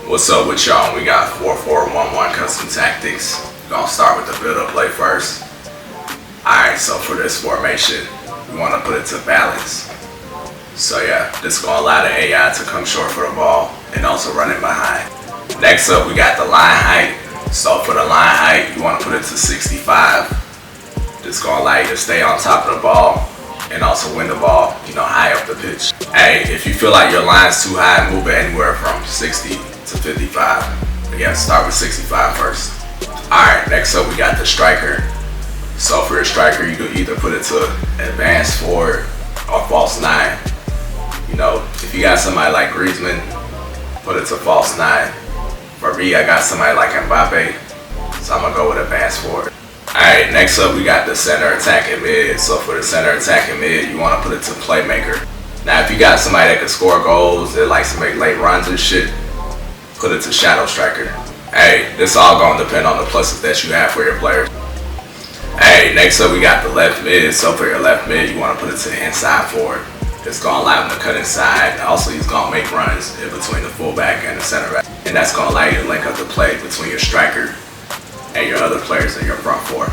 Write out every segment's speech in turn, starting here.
What's up with y'all? We got 4-4-1-1 custom tactics. We're gonna start with the build-up play first. Alright, so for this formation, we want to put it to balance. So yeah, this is gonna allow the AI to come short for the ball and also run it behind. Next up, we got the line height. So for the line height, you want to put it to 65. This is gonna allow you to stay on top of the ball and also win the ball, high up the pitch. Hey, if you feel like your line's too high, move it anywhere from 60 to 55. But yeah, start with 65 first. Alright, next up we got the striker. So for your striker, you could either put it to advanced forward or false 9. If you got somebody like Griezmann, put it to false 9. For me, I got somebody like Mbappe, so I'm gonna go with advanced forward. Alright, next up we got the center attacking mid. So for the center attacking mid, you want to put it to playmaker. Now if you got somebody that can score goals, that likes to make late runs and shit, put it to shadow striker. Hey, this all gonna depend on the pluses that you have for your players. Hey, next up we got the left mid. So for your left mid, you want to put it to the inside forward. It's gonna allow him to cut inside. Also, he's gonna make runs in between the fullback and the center back, and that's gonna allow you to link up the play between your striker and your other players in your front four.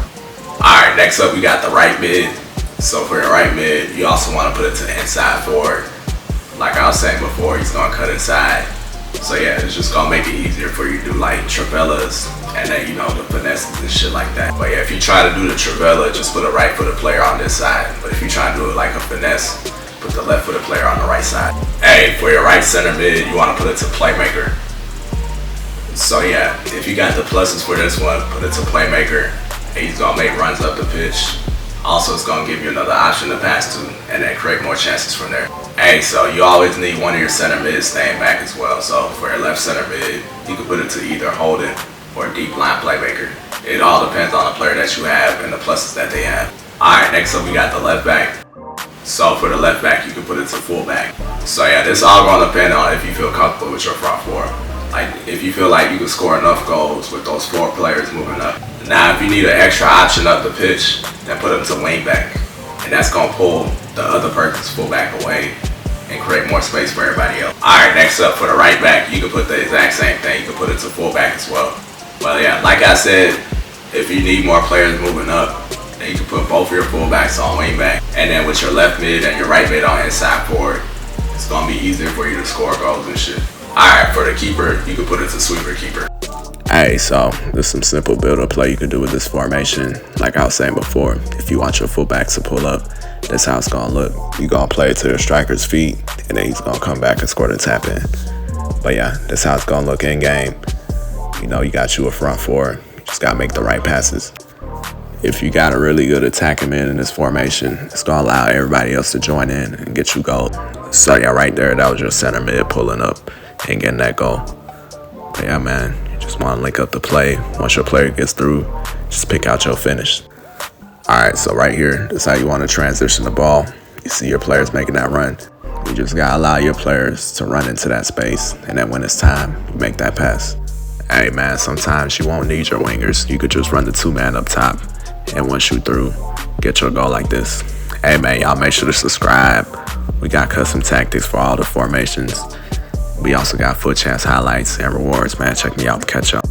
Alright, next up we got the right mid. So for your right mid, you also want to put it to the inside forward. Like I was saying before, he's gonna cut inside. So yeah, it's just gonna make it easier for you to do like travellas and then the finesses and shit like that. But yeah, if you try to do the travella, just put a right footed player on this side. But if you try to do it like a finesse, put the left footed player on the right side. Hey, for your right center mid, you want to put it to playmaker. So yeah, if you got the pluses for this one, put it to playmaker. He's gonna make runs up the pitch. Also, it's gonna give you another option to pass to and then create more chances from there. Hey, so you always need one of your center mids staying back as well. So for your left center mid, you can put it to either holding or deep line playmaker. It all depends on the player that you have and the pluses that they have. Alright, next up we got the left back. So for the left back, you can put it to fullback. So yeah, this all gonna depend on if you feel comfortable with your front four. Like if you feel like you can score enough goals with those 4 players moving up. Now if you need an extra option up the pitch, then put them to wing back. And that's gonna pull the other person's fullback away and create more space for everybody else. Alright, next up for the right back, you can put the exact same thing. You can put it to fullback as well. Well yeah, like I said, if you need more players moving up, then you can put both of your fullbacks on wing back. And then with your left mid and your right mid on inside forward, it's gonna be easier for you to score goals and shit. Alright, for the keeper, you can put it to sweeper keeper. Hey, so there's some simple build-up play you can do with this formation. Like I was saying before, if you want your fullbacks to pull up, that's how it's gonna look. You're gonna play it to the striker's feet, and then he's gonna come back and score the tap in. But yeah, that's how it's gonna look in game. You got you a front four. You just gotta make the right passes. If you got a really good attacking mid in this formation, it's gonna allow everybody else to join in and get you goals. So yeah, right there, that was your center mid pulling up and getting that goal. But yeah, man, you just want to link up the play. Once your player gets through, just pick out your finish. Alright, so right here, this is how you want to transition the ball. You see your players making that run. You just got to allow your players to run into that space, and then when it's time, you make that pass. Hey man, sometimes you won't need your wingers. You could just run the 2-man up top, and once you through, get your goal like this. Hey man, y'all make sure to subscribe. We got custom tactics for all the formations. We also got Fut Champs highlights and rewards, man. Check me out. Catch up.